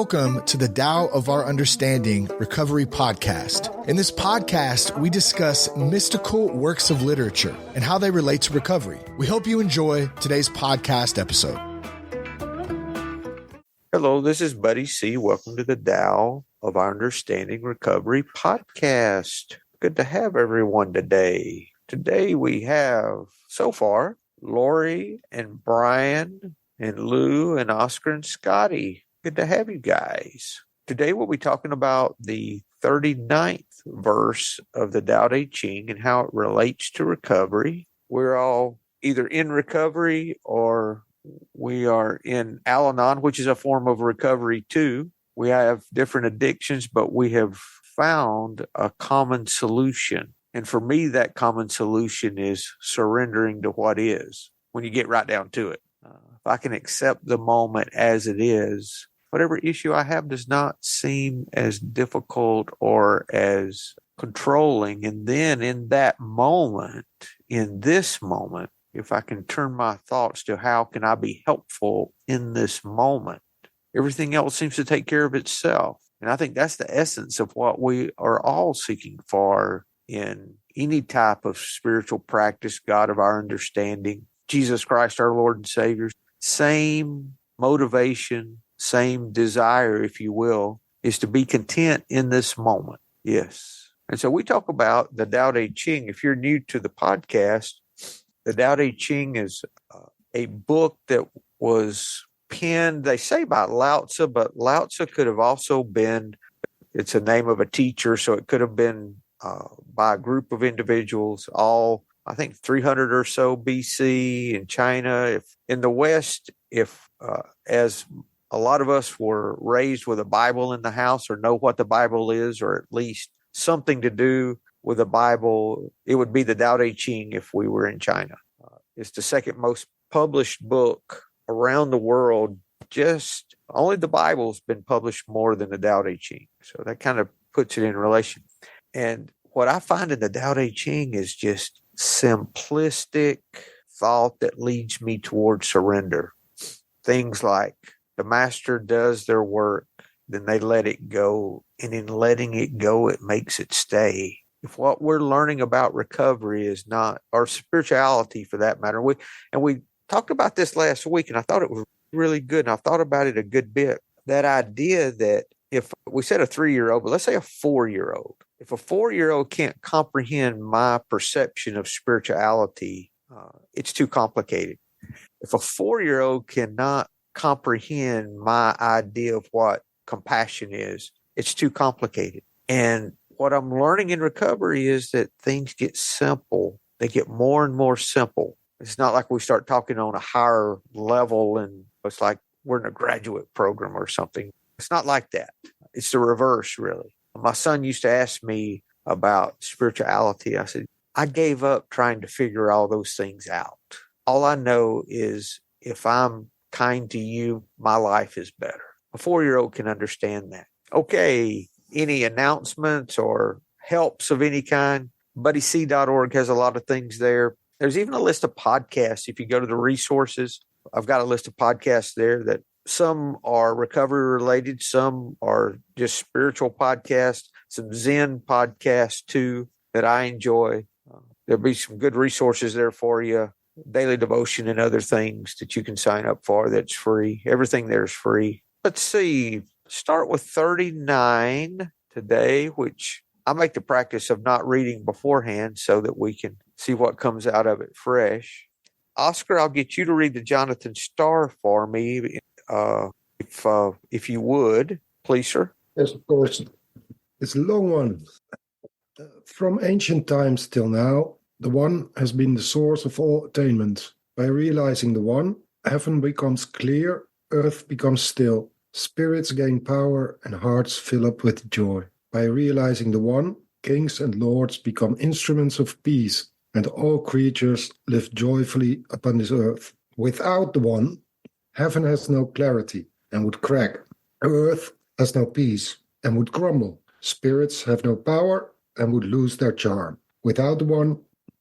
Welcome to the Tao of Our Understanding Recovery Podcast. In this podcast, we discuss mystical works of literature and how they relate to recovery. We hope you enjoy today's podcast episode. Hello, this is Buddy C. Welcome to the Tao of Our Understanding Recovery Podcast. Good to have everyone today. Today we have, so far, Lori and Brian and Lou and Oscar and Scotty. Good to have you guys. Today we'll be talking about the 39th verse of the Tao Te Ching and how it relates to recovery. We're all either in recovery or we are in Al-Anon, which is a form of recovery too. We have different addictions, but we have found a common solution. And for me, that common solution is surrendering to what is, when you get right down to it. If I can accept the moment as it is, whatever issue I have does not seem as difficult or as controlling. And then in that moment, in this moment, if I can turn my thoughts to how can I be helpful in this moment, everything else seems to take care of itself. And I think that's the essence of what we are all seeking for in any type of spiritual practice, God of our understanding, Jesus Christ, our Lord and Savior. Same motivation, same desire, if you will, is to be content in this moment. Yes. And so we talk about the Tao Te Ching. If you're new to the podcast, the Tao Te Ching is a book that was penned, they say by Lao Tzu, but Lao Tzu could have also been, it's a name of a teacher, so it could have been by a group of individuals, all, I think, 300 or so BC in China. If in the West, as a lot of us were raised with a Bible in the house or know what the Bible is, or at least something to do with the Bible, it would be the Tao Te Ching if we were in China. It's the second most published book around the world. Just only the Bible's been published more than the Tao Te Ching. So that kind of puts it in relation. And what I find in the Tao Te Ching is just simplistic thought that leads me towards surrender. Things like the master does their work, then they let it go. And in letting it go, it makes it stay. If what we're learning about recovery is not, or spirituality for that matter, we talked about this last week, and I thought it was really good, and I've thought about it a good bit. That idea that if we said a 3-year-old, but let's say a 4-year-old, if a 4-year-old can't comprehend my perception of spirituality, it's too complicated. If a 4-year-old cannot comprehend my idea of what compassion is, it's too complicated. And what I'm learning in recovery is that things get simple. They get more and more simple. It's not like we start talking on a higher level and it's like we're in a graduate program or something. It's not like that. It's the reverse, really. My son used to ask me about spirituality. I said, I gave up trying to figure all those things out. All I know is if I'm kind to you, my life is better. A 4-year-old can understand that. Okay, any announcements or helps of any kind? BuddyC.org has a lot of things there. There's even a list of podcasts. If you go to the resources, I've got a list of podcasts there that some are recovery related, some are just spiritual podcasts, some Zen podcasts too that I enjoy. There'll be some good resources there for you. Daily devotion and other things that you can sign up for that's free. Everything there is free. Let's see. Start with 39 today, which I make the practice of not reading beforehand so that we can see what comes out of it fresh. Oscar, I'll get you to read the Jonathan Starr for me, if you would, please, sir. Yes, of course. It's a long one. From ancient times till now, the One has been the source of all attainment. By realizing the One, heaven becomes clear, earth becomes still, spirits gain power, and hearts fill up with joy. By realizing the One, kings and lords become instruments of peace, and all creatures live joyfully upon this earth. Without the One, heaven has no clarity and would crack. Earth has no peace and would crumble. Spirits have no power and would lose their charm. Without the One,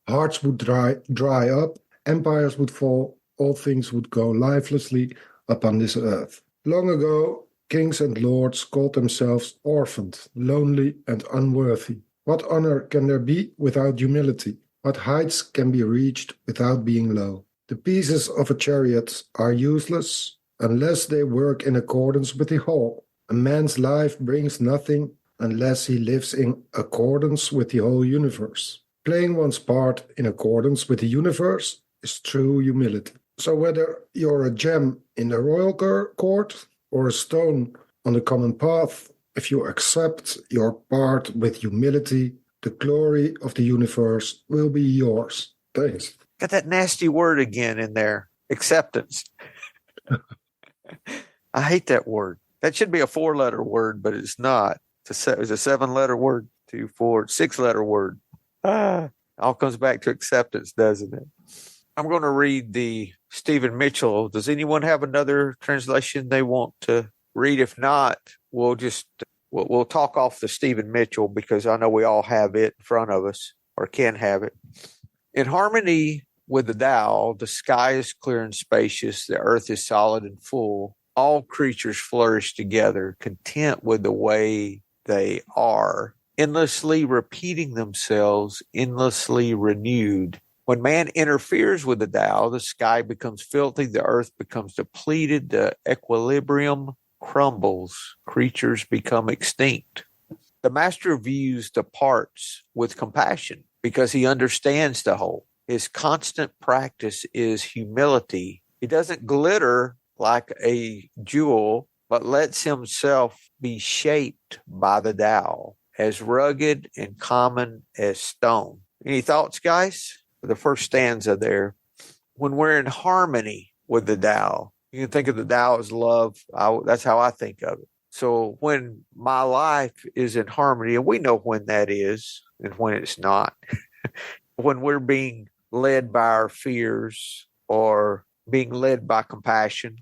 hearts would dry up, empires would fall, all things would go lifelessly upon this earth. Long ago, Kings and lords called themselves orphaned, lonely, and unworthy. What honor can there be without humility? What heights can be reached without being low? The pieces of a chariot are useless unless they work in accordance with the whole. A man's life brings nothing unless he lives in accordance with the whole universe. Playing one's part in accordance with the universe is true humility. So whether you're a gem in the royal court or a stone on the common path, if you accept your part with humility, the glory of the universe will be yours. Thanks. Got that nasty word again in there. Acceptance. I hate that word. That should be a 4-letter word, but it's not. It's a 7-letter word, 2, 4, 6-letter word. All comes back to acceptance, doesn't it? I'm going to read the Stephen Mitchell. Does anyone have another translation they want to read? If not, we'll talk off the Stephen Mitchell because I know we all have it in front of us or can have it. In harmony with the Tao, the sky is clear and spacious, the earth is solid and full. All creatures flourish together, content with the way they are, endlessly repeating themselves, endlessly renewed. When man interferes with the Tao, the sky becomes filthy, the earth becomes depleted, the equilibrium crumbles, creatures become extinct. The master views the parts with compassion because he understands the whole. His constant practice is humility. He doesn't glitter like a jewel, but lets himself be shaped by the Tao, as rugged and common as stone. Any thoughts, guys? The first stanza there. When we're in harmony with the Tao, you can think of the Tao as love. That's how I think of it. So when my life is in harmony, and we know when that is and when it's not, when we're being led by our fears or being led by compassion,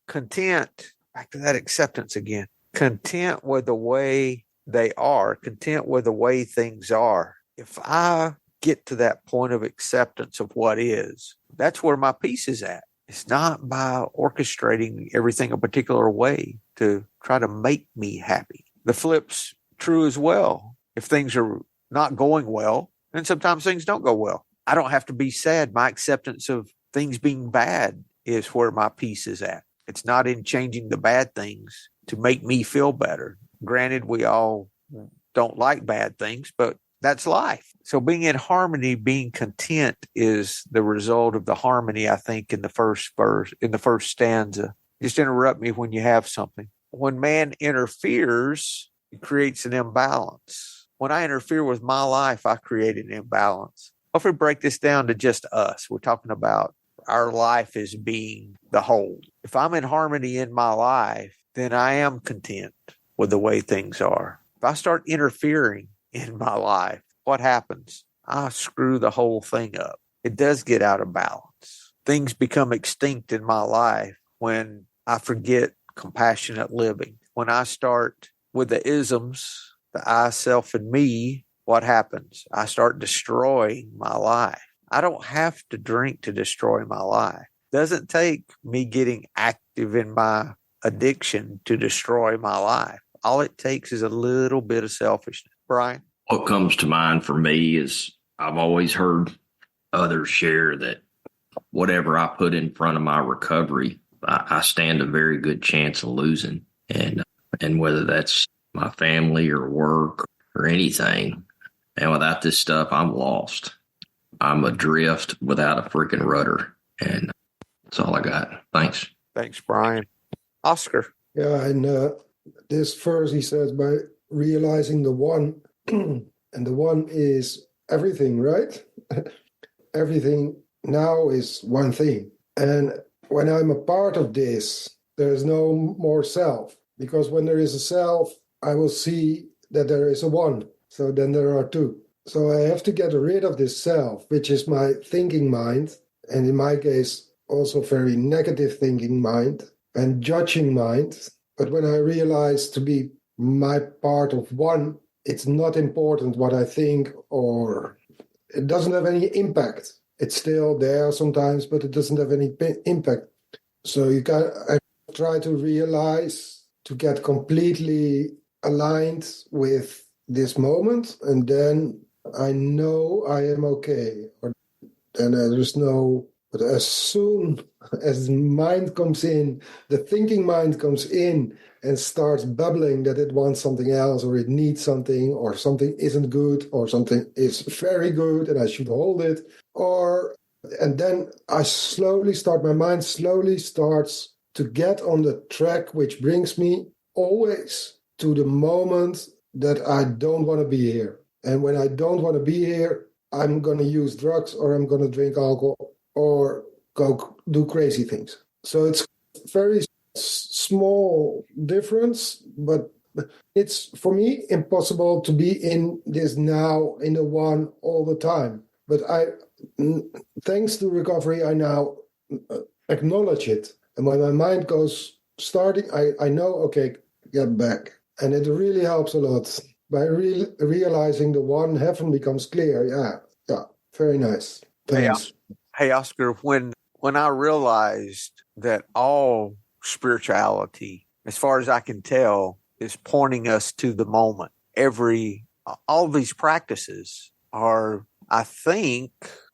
content, back to that acceptance again, content with the way they are, content with the way things are. If I get to that point of acceptance of what is, that's where my peace is at. It's not by orchestrating everything a particular way to try to make me happy. The flip's true as well. If things are not going well, and sometimes things don't go well, I don't have to be sad. My acceptance of things being bad is where my peace is at. It's not in changing the bad things to make me feel better. Granted, we all don't like bad things, but that's life. So being in harmony, being content is the result of the harmony, I think, in the first verse, in the first stanza. Just interrupt me when you have something. When man interferes, it creates an imbalance. When I interfere with my life, I create an imbalance. If we break this down to just us, we're talking about our life as being the whole. If I'm in harmony in my life, then I am content with the way things are. If I start interfering in my life, what happens? I screw the whole thing up. It does get out of balance. Things become extinct in my life when I forget compassionate living. When I start with the isms, the I, self, and me, what happens? I start destroying my life. I don't have to drink to destroy my life. It doesn't take me getting active in my addiction to destroy my life. All it takes is a little bit of selfishness. Brian? What comes to mind for me is I've always heard others share that whatever I put in front of my recovery, I stand a very good chance of losing. And whether that's my family or work or anything, and without this stuff, I'm lost. I'm adrift without a freaking rudder. And that's all I got. Thanks. Thanks, Brian. Oscar? Yeah, and this verse, he says, by realizing the one, and the one is everything, right? Everything now is one thing. And when I'm a part of this, there's no more self. Because when there is a self, I will see that there is a one. So then there are two. So I have to get rid of this self, which is my thinking mind. And in my case, also very negative thinking mind and judging mind. But when I realize to be my part of one, it's not important what I think, or it doesn't have any impact. It's still there sometimes, but it doesn't have any impact. So I try to realize to get completely aligned with this moment, and then I know I am okay. Or then there's no. But as soon as the mind comes in, the thinking mind comes in and starts babbling that it wants something else, or it needs something, or something isn't good, or something is very good and I should hold it, and then my mind slowly starts to get on the track, which brings me always to the moment that I don't want to be here. And when I don't want to be here, I'm going to use drugs, or I'm going to drink alcohol, or go do crazy things. So it's very small difference, but it's, for me, impossible to be in this now, in the one all the time. But thanks to recovery, I now acknowledge it. And when my mind goes starting, I know, okay, get back. And it really helps a lot. By realizing the one, heaven becomes clear. Yeah, very nice. Thanks. Hey, Oscar, when I realized that all spirituality, as far as I can tell, is pointing us to the moment. All these practices are, I think,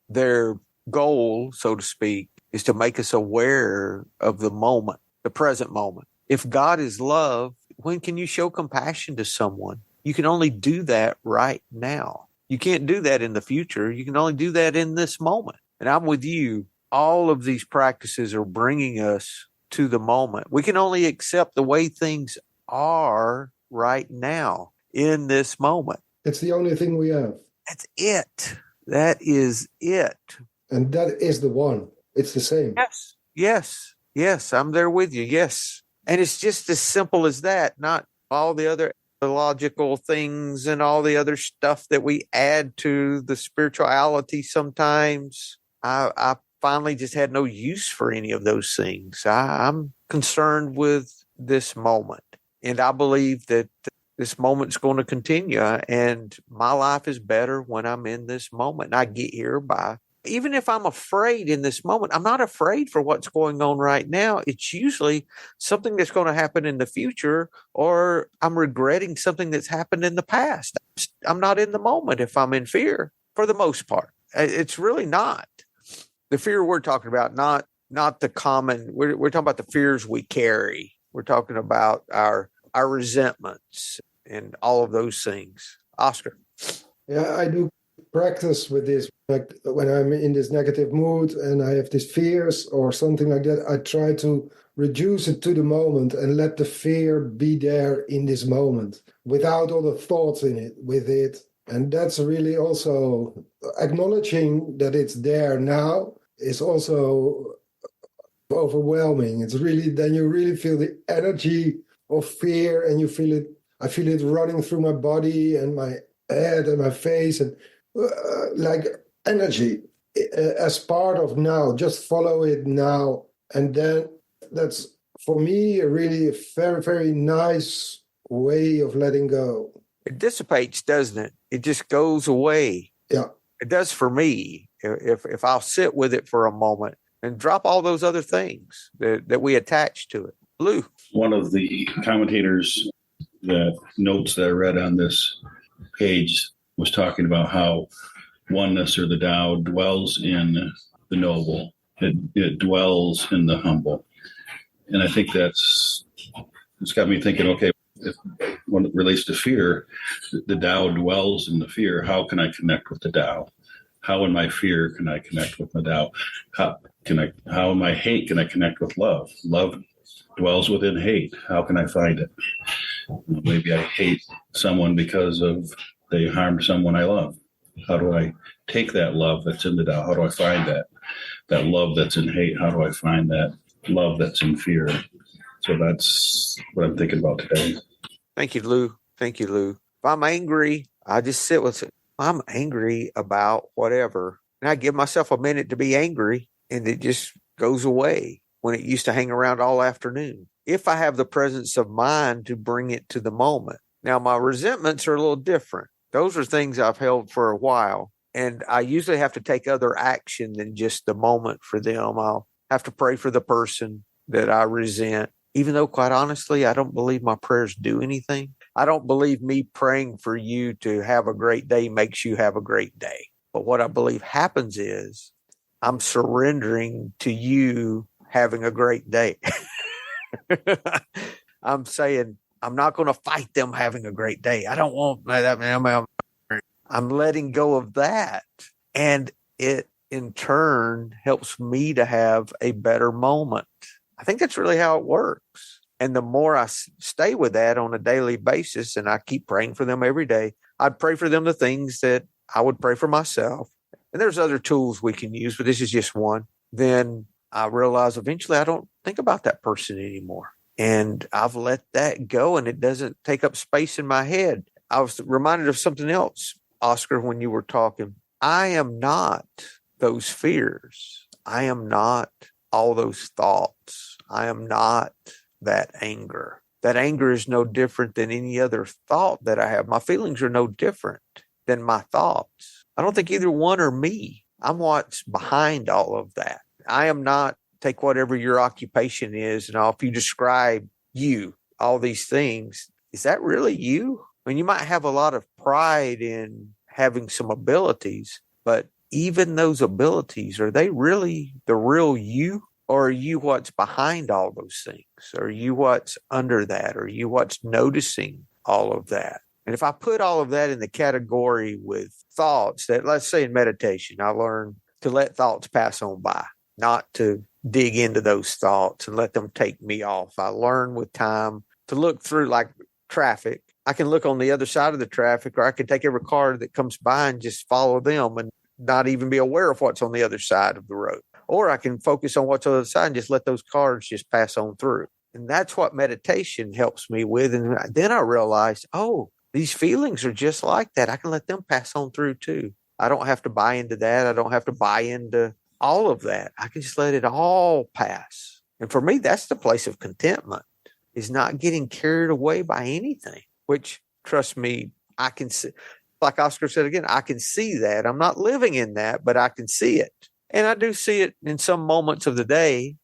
their goal, so to speak, is to make us aware of the moment, the present moment. If God is love, when can you show compassion to someone? You can only do that right now. You can't do that in the future. You can only do that in this moment. And I'm with you. All of these practices are bringing us to the moment. We can only accept the way things are right now in this moment. It's the only thing we have. That's it. That is it. And that is the one. It's the same. Yes. I'm there with you. Yes. And it's just as simple as that, not all the other logical things and all the other stuff that we add to the spirituality sometimes. I finally just had no use for any of those things. I'm concerned with this moment, and I believe that this moment's going to continue, and my life is better when I'm in this moment. And I get here by, even if I'm afraid in this moment, I'm not afraid for what's going on right now. It's usually something that's going to happen in the future, or I'm regretting something that's happened in the past. I'm not in the moment if I'm in fear, for the most part. It's really not. The fear we're talking about, not the common, we're talking about the fears we carry. We're talking about our resentments and all of those things. Oscar. Yeah, I do practice with this. Like when I'm in this negative mood and I have these fears or something like that, I try to reduce it to the moment and let the fear be there in this moment without all the thoughts with it. And that's really also acknowledging that it's there now is also overwhelming. It's really, then you really feel the energy of fear, and you feel it. I feel it running through my body and my head and my face, and like energy as part of now. Just follow it now. And then that's, for me, a really very, very nice way of letting go. It dissipates, doesn't it? It just goes away. Yeah. It does for me. If I'll sit with it for a moment and drop all those other things that we attach to it. Lou. One of the commentators, the notes that I read on this page, was talking about how oneness, or the Tao, dwells in the noble. It dwells in the humble. And I think it's got me thinking, okay, when it relates to fear, the Tao dwells in the fear. How can I connect with the Tao? How in my fear can I connect with the Tao? How in my hate can I connect with love? Love dwells within hate. How can I find it? Maybe I hate someone because they harmed someone I love. How do I take that love that's in the Tao? How do I find that love that's in hate? How do I find that love that's in fear? So that's what I'm thinking about today. Thank you, Lou. If I'm angry, I just sit with it. I'm angry about whatever. And I give myself a minute to be angry, and it just goes away when it used to hang around all afternoon. If I have the presence of mind to bring it to the moment. Now, my resentments are a little different. Those are things I've held for a while, and I usually have to take other action than just the moment for them. I'll have to pray for the person that I resent. even though quite honestly, I don't believe my prayers do anything. I don't believe me praying for you to have a great day makes you have a great day. But what I believe happens is I'm surrendering to you having a great day. I'm saying I'm not going to fight them having a great day. I don't want that. I'm letting go of that. And it in turn helps me to have a better moment. I think that's really how it works. And the more I stay with that on a daily basis, and I keep praying for them every day, I'd pray for them the things that I would pray for myself. And there's other tools we can use, but this is just one. Then I realize eventually I don't think about that person anymore. And I've let that go, and it doesn't take up space in my head. I was reminded of something else, Oscar, when you were talking. I am not those fears. I am not all those thoughts. I am not that anger. That anger is no different than any other thought that I have. My feelings are no different than my thoughts. I don't think either one are me. I'm what's behind all of that. I am not, take whatever your occupation is, and if you describe you, all these things, is that really you? I mean, you might have a lot of pride in having some abilities, but even those abilities, are they really the real you? Or are you what's behind all those things? Are you what's under that? Are you what's noticing all of that? And if I put all of that in the category with thoughts that, let's say in meditation, I learned to let thoughts pass on by, not to dig into those thoughts and let them take me off. I learn with time to look through, like traffic. I can look on the other side of the traffic, or I can take every car that comes by and just follow them and not even be aware of what's on the other side of the road. Or I can focus on what's on the other side and just let those cars just pass on through. And that's what meditation helps me with. And then I realized, oh, these feelings are just like that. I can let them pass on through too. I don't have to buy into that. I don't have to buy into all of that. I can just let it all pass. And for me, that's the place of contentment, is not getting carried away by anything, which, trust me, I can see. Like Oscar said again, I can see that. I'm not living in that, but I can see it. And I do see it in some moments of the day,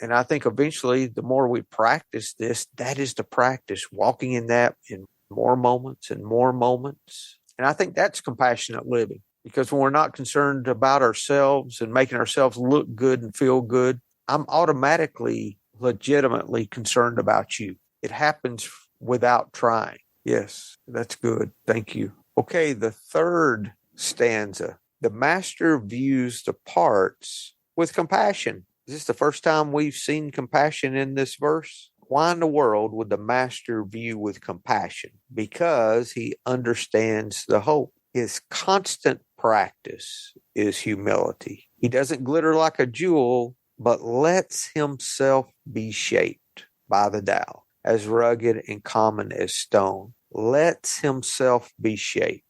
and I think eventually the more we practice this, that is the practice, walking in that in more moments and more moments. And I think that's compassionate living, because when we're not concerned about ourselves and making ourselves look good and feel good, I'm automatically, legitimately concerned about you. It happens without trying. Yes, that's good. Thank you. Okay, the third stanza. The master views the parts with compassion. Is this the first time we've seen compassion in this verse? Why in the world would the master view with compassion? Because he understands the hope. His constant practice is humility. He doesn't glitter like a jewel, but lets himself be shaped by the Tao, as rugged and common as stone. Lets himself be shaped.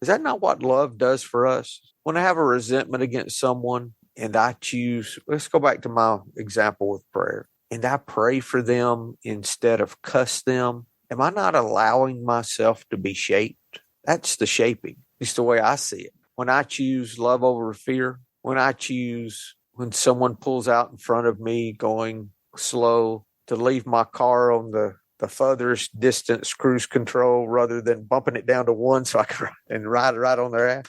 Is that not what love does for us? When I have a resentment against someone and I choose, let's go back to my example with prayer, and I pray for them instead of cuss them, am I not allowing myself to be shaped? That's the shaping. It's the way I see it. When I choose love over fear, when someone pulls out in front of me going slow, to leave my car on the furthest distance cruise control rather than bumping it down to one so I can ride right on their ass.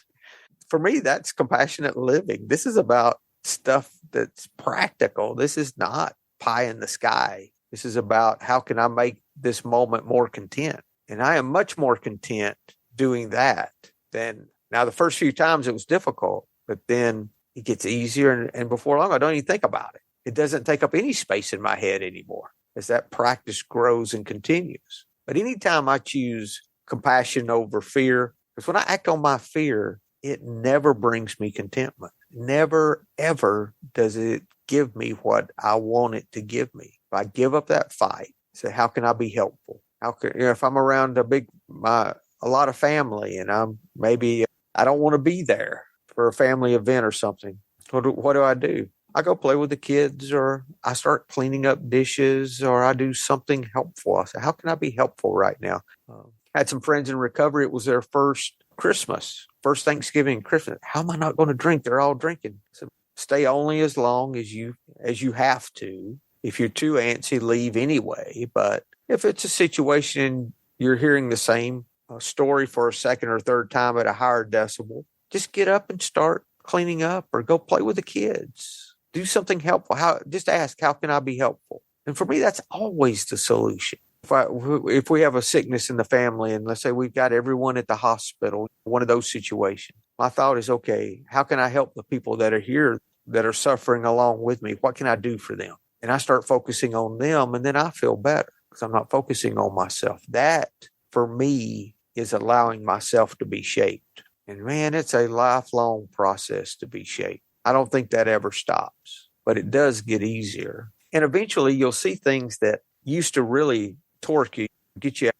For me, that's compassionate living. This is about stuff that's practical. This is not pie in the sky. This is about how can I make this moment more content? And I am much more content doing that than, now the first few times it was difficult, but then it gets easier. And before long, I don't even think about it. It doesn't take up any space in my head anymore as that practice grows and continues. But anytime I choose compassion over fear, because when I act on my fear, it never brings me contentment. Never, ever does it give me what I want it to give me. If I give up that fight, say, how can I be helpful? How can, if I'm around a lot of family and I don't want to be there for a family event or something, what do I do? I go play with the kids, or I start cleaning up dishes, or I do something helpful. I say, how can I be helpful right now? I had some friends in recovery. It was their first Christmas, first Thanksgiving and Christmas. How am I not going to drink? They're all drinking. So stay only as long as you have to, If you're too antsy, leave anyway. But if it's a situation you're hearing the same story for a second or third time at a higher decibel, just get up and start cleaning up or go play with the kids. Do something helpful. Just ask, how can I be helpful? And for me, that's always the solution. If we have a sickness in the family and let's say we've got everyone at the hospital, one of those situations, my thought is, okay, how can I help the people that are here that are suffering along with me? What can I do for them? And I start focusing on them, and then I feel better because I'm not focusing on myself. That, for me, is allowing myself to be shaped. And man, it's a lifelong process to be shaped. I don't think that ever stops, but it does get easier. And eventually you'll see things that used to really torque you, get you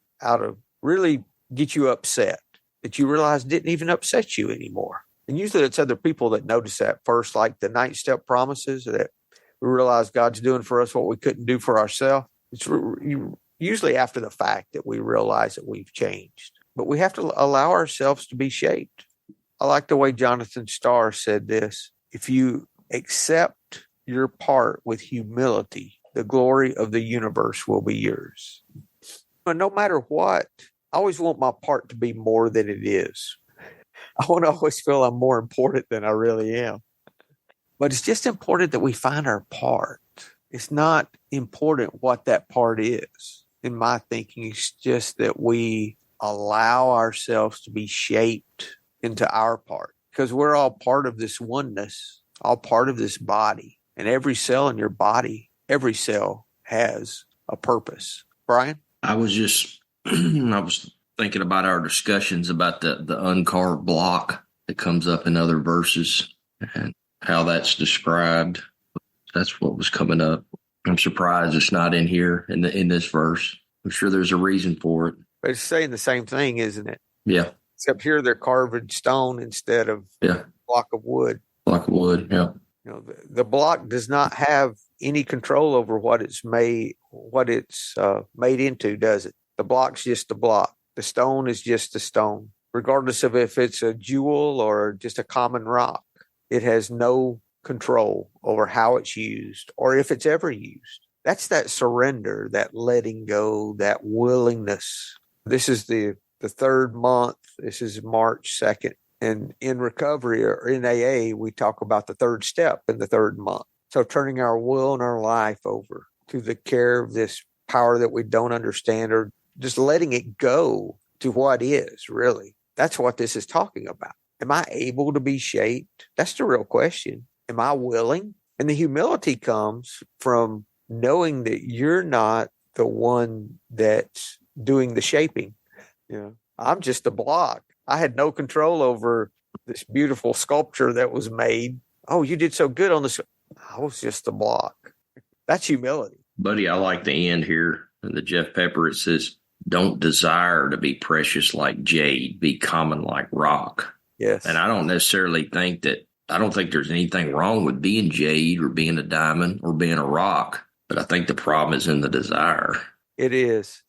really get you upset, that you realize didn't even upset you anymore. And usually it's other people that notice that first, like the 9 step promises that we realize God's doing for us what we couldn't do for ourselves. It's usually after the fact that we realize that we've changed. But we have to allow ourselves to be shaped. I like the way Jonathan Starr said this. If you accept your part with humility, the glory of the universe will be yours. But no matter what, I always want my part to be more than it is. I want to always feel I'm more important than I really am. But it's just important that we find our part. It's not important what that part is. In my thinking, it's just that we allow ourselves to be shaped into our part, because we're all part of this oneness, all part of this body. And every cell in your body, every cell has a purpose. Brian? I was thinking about our discussions about the uncarved block that comes up in other verses and how that's described. That's what was coming up. I'm surprised it's not in here in this verse. I'm sure there's a reason for it. But it's saying the same thing, isn't it? Yeah. Except here they're carved stone instead of a block of wood. Block of wood, yeah. You know, the block does not have any control over what it's made into, does it? The block's just a block. The stone is just a stone, regardless of if it's a jewel or just a common rock. It has no control over how it's used or if it's ever used. That's that surrender, that letting go, that willingness. This is the third month. This is March 2nd. And in recovery or in AA, we talk about the third step in the third month. So turning our will and our life over to the care of this power that we don't understand, or just letting it go to what is, really. That's what this is talking about. Am I able to be shaped? That's the real question. Am I willing? And the humility comes from knowing that you're not the one that's doing the shaping. You know, I'm just a block. I had no control over this beautiful sculpture that was made. Oh, you did so good on this. I was just a block. That's humility. Buddy, I like the end here. In the Jeff Pepper, it says, don't desire to be precious like jade, be common like rock. Yes. And I don't think there's anything wrong with being jade or being a diamond or being a rock. But I think the problem is in the desire. It is.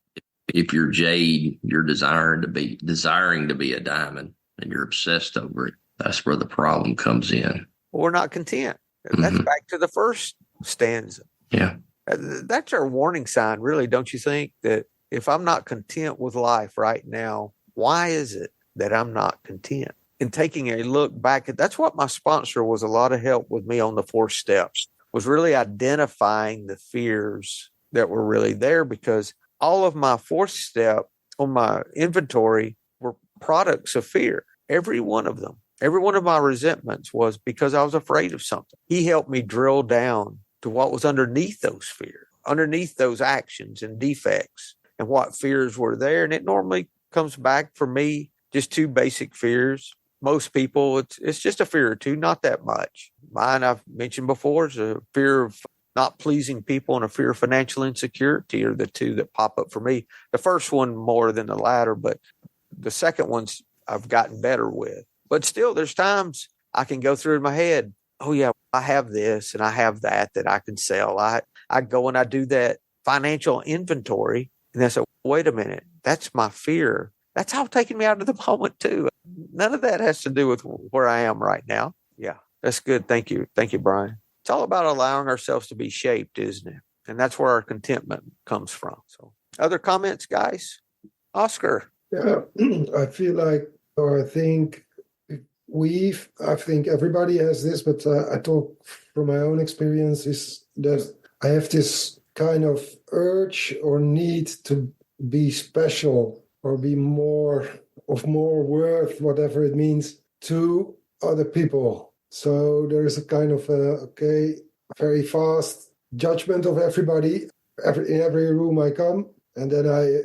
If you're jade, you're desiring to be a diamond and you're obsessed over it. That's where the problem comes in. Well, we're not content. That's back to the first stanza. Yeah. That's our warning sign, really, don't you think? That if I'm not content with life right now, why is it that I'm not content? And taking a look back, that's what my sponsor was a lot of help with me on the 4 steps, was really identifying the fears that were really there, because all of my 4th step on my inventory were products of fear. Every one of them. Every one of my resentments was because I was afraid of something. He helped me drill down to what was underneath those fears, underneath those actions and defects, and what fears were there. And it normally comes back for me, just 2 basic fears. Most people, it's just a fear or 2, not that much. Mine, I've mentioned before, is a fear of not pleasing people and a fear of financial insecurity are the 2 that pop up for me. The first one more than the latter, but the second one's I've gotten better with. But still, there's times I can go through in my head, oh yeah, I have this and I have that I can sell. I go and I do that financial inventory, and I say, wait a minute, that's my fear. That's how taking me out of the moment too. None of that has to do with where I am right now. Yeah, that's good. Thank you. Thank you, Brian. It's all about allowing ourselves to be shaped, isn't it? And that's where our contentment comes from. So other comments, guys? Oscar. Yeah, I feel like, or I think everybody has this, but I talk from my own experience is that I have this kind of urge or need to be special or be more worth, whatever it means, to other people. So there is a kind of very fast judgment of everybody in every room I come, and then I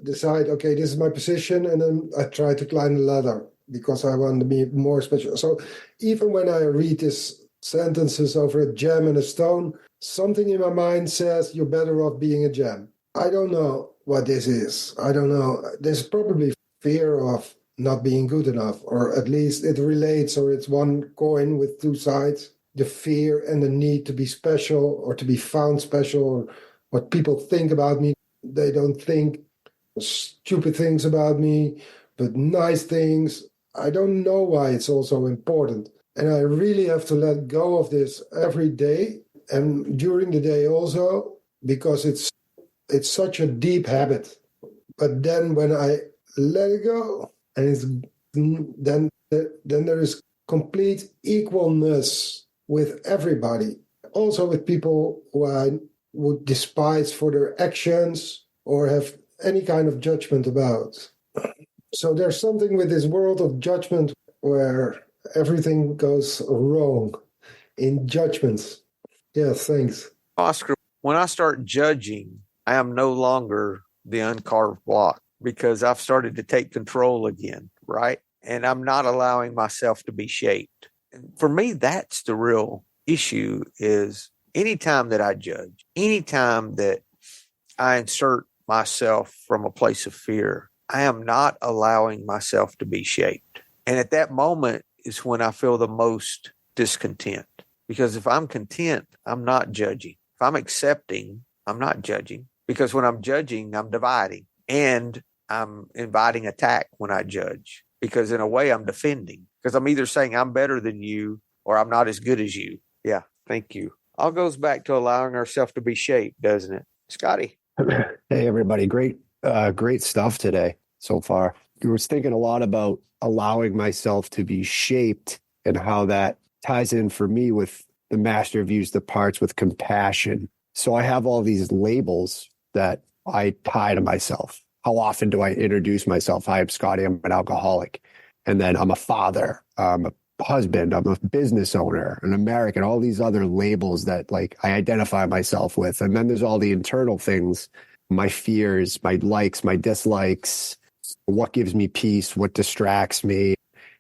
decide, okay, this is my position, and then I try to climb the ladder because I want to be more special. So even when I read these sentences over a gem and a stone, something in my mind says you're better off being a gem. I don't know what this is. I don't know. There's probably fear of not being good enough, or at least it relates, or it's one coin with two sides. The fear and the need to be special or to be found special, or what people think about me. They don't think stupid things about me, but nice things. I don't know why it's also important. And I really have to let go of this every day and during the day also, because it's such a deep habit. But then when I let it go, and then there is complete equalness with everybody, also with people who I would despise for their actions or have any kind of judgment about. So there's something with this world of judgment where everything goes wrong in judgments. Yeah, thanks. Oscar, when I start judging, I am no longer the uncarved block because I've started to take control again, right? And I'm not allowing myself to be shaped. And for me, that's the real issue is anytime that I judge, anytime that I insert myself from a place of fear, I am not allowing myself to be shaped. And at that moment is when I feel the most discontent. Because if I'm content, I'm not judging. If I'm accepting, I'm not judging. Because when I'm judging, I'm dividing. And I'm inviting attack when I judge. Because in a way, I'm defending. Because I'm either saying I'm better than you or I'm not as good as you. Yeah, thank you. All goes back to allowing ourselves to be shaped, doesn't it? Scotty. Hey, everybody. Great stuff today so far. I was thinking a lot about allowing myself to be shaped and how that ties in for me with the master views the parts with compassion. So I have all these labels that I tie to myself. How often do I introduce myself? Hi, I'm Scotty. I'm an alcoholic. And then I'm a father. I'm a husband. I'm a business owner, an American, all these other labels that like I identify myself with. And then there's all the internal things, my fears, my likes, my dislikes, what gives me peace, what distracts me.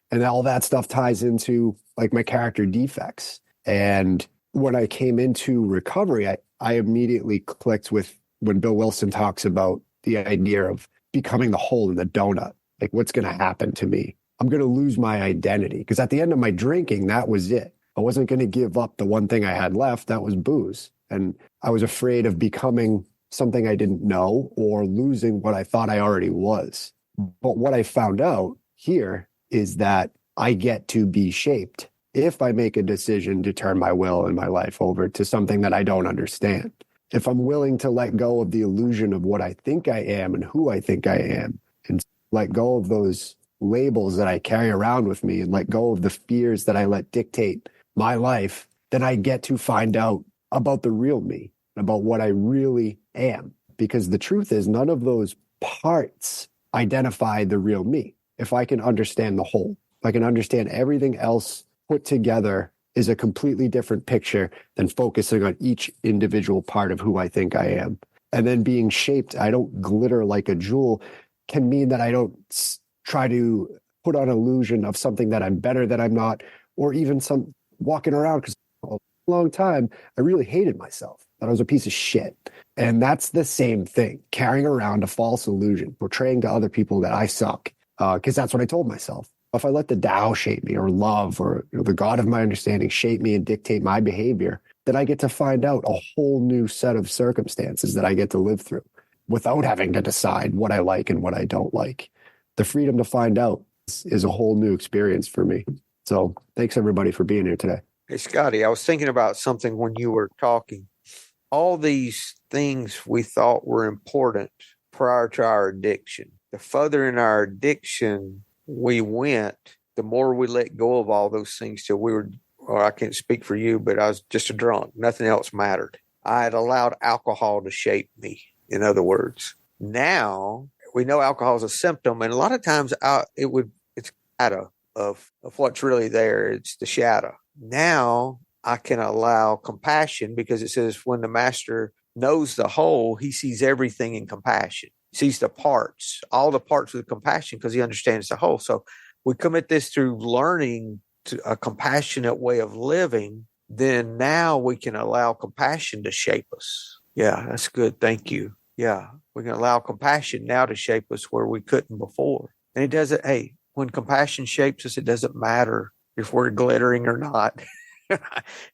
And all that stuff ties into like my character defects. And when I came into recovery, I immediately clicked with when Bill Wilson talks about the idea of becoming the hole in the donut. Like, what's going to happen to me? I'm going to lose my identity. Because at the end of my drinking, that was it. I wasn't going to give up the one thing I had left. That was booze. And I was afraid of becoming something I didn't know or losing what I thought I already was. But what I found out here is that I get to be shaped if I make a decision to turn my will and my life over to something that I don't understand. If I'm willing to let go of the illusion of what I think I am and who I think I am, and let go of those labels that I carry around with me and let go of the fears that I let dictate my life, then I get to find out about the real me, about what I really am. Because the truth is, none of those parts identify the real me. If I can understand the whole, if I can understand everything else put together is a completely different picture than focusing on each individual part of who I think I am. And then being shaped, I don't glitter like a jewel, can mean that I don't try to put on illusion of something that I'm better than I'm not, or even some walking around, because for a long time, I really hated myself, that I was a piece of shit. And that's the same thing, carrying around a false illusion, portraying to other people that I suck, because that's what I told myself. If I let the Tao shape me, or love, or the God of my understanding shape me and dictate my behavior, then I get to find out a whole new set of circumstances that I get to live through without having to decide what I like and what I don't like. The freedom to find out is a whole new experience for me. So thanks everybody for being here today. Hey, Scotty, I was thinking about something when you were talking. all these things we thought were important prior to our addiction. The further in our addiction we went, the more we let go of all those things till we were, or I can't speak for you, but I was just a drunk. Nothing else mattered. I had allowed alcohol to shape me, in other words. Now, we know alcohol is a symptom, and a lot of times it's shadow of what's really there. It's the shadow. Now, I can allow compassion because it says when the master knows the whole, he sees everything in compassion. He sees the parts, all the parts with compassion because he understands the whole. So we commit this through learning to a compassionate way of living. Then now we can allow compassion to shape us. Yeah, that's good. Thank you. Yeah, we can allow compassion now to shape us where we couldn't before. And it doesn't, hey, when compassion shapes us, it doesn't matter if we're glittering or not. It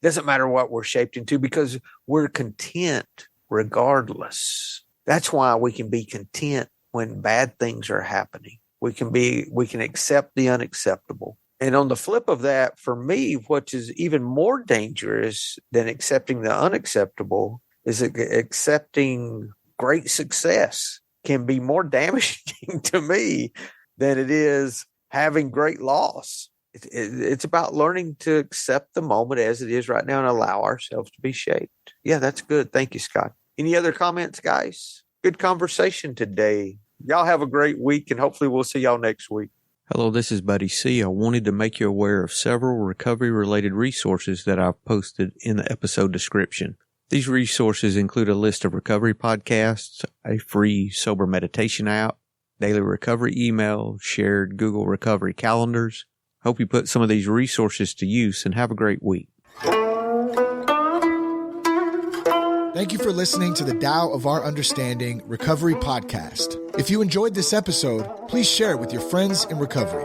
doesn't matter what we're shaped into because we're content regardless. That's why we can be content when bad things are happening. We can accept the unacceptable. And on the flip of that, for me, what is even more dangerous than accepting the unacceptable is accepting great success can be more damaging to me than it is having great loss. It's about learning to accept the moment as it is right now and allow ourselves to be shaped. Yeah, that's good. Thank you, Scott. Any other comments, guys? Good conversation today. Y'all have a great week, and hopefully we'll see y'all next week. Hello, this is Buddy C. I wanted to make you aware of several recovery-related resources that I've posted in the episode description. These resources include a list of recovery podcasts, a free sober meditation app, daily recovery email, shared Google recovery calendars. Hope you put some of these resources to use and have a great week. Thank you for listening to the Tao of Our Understanding Recovery Podcast. If you enjoyed this episode, please share it with your friends in recovery.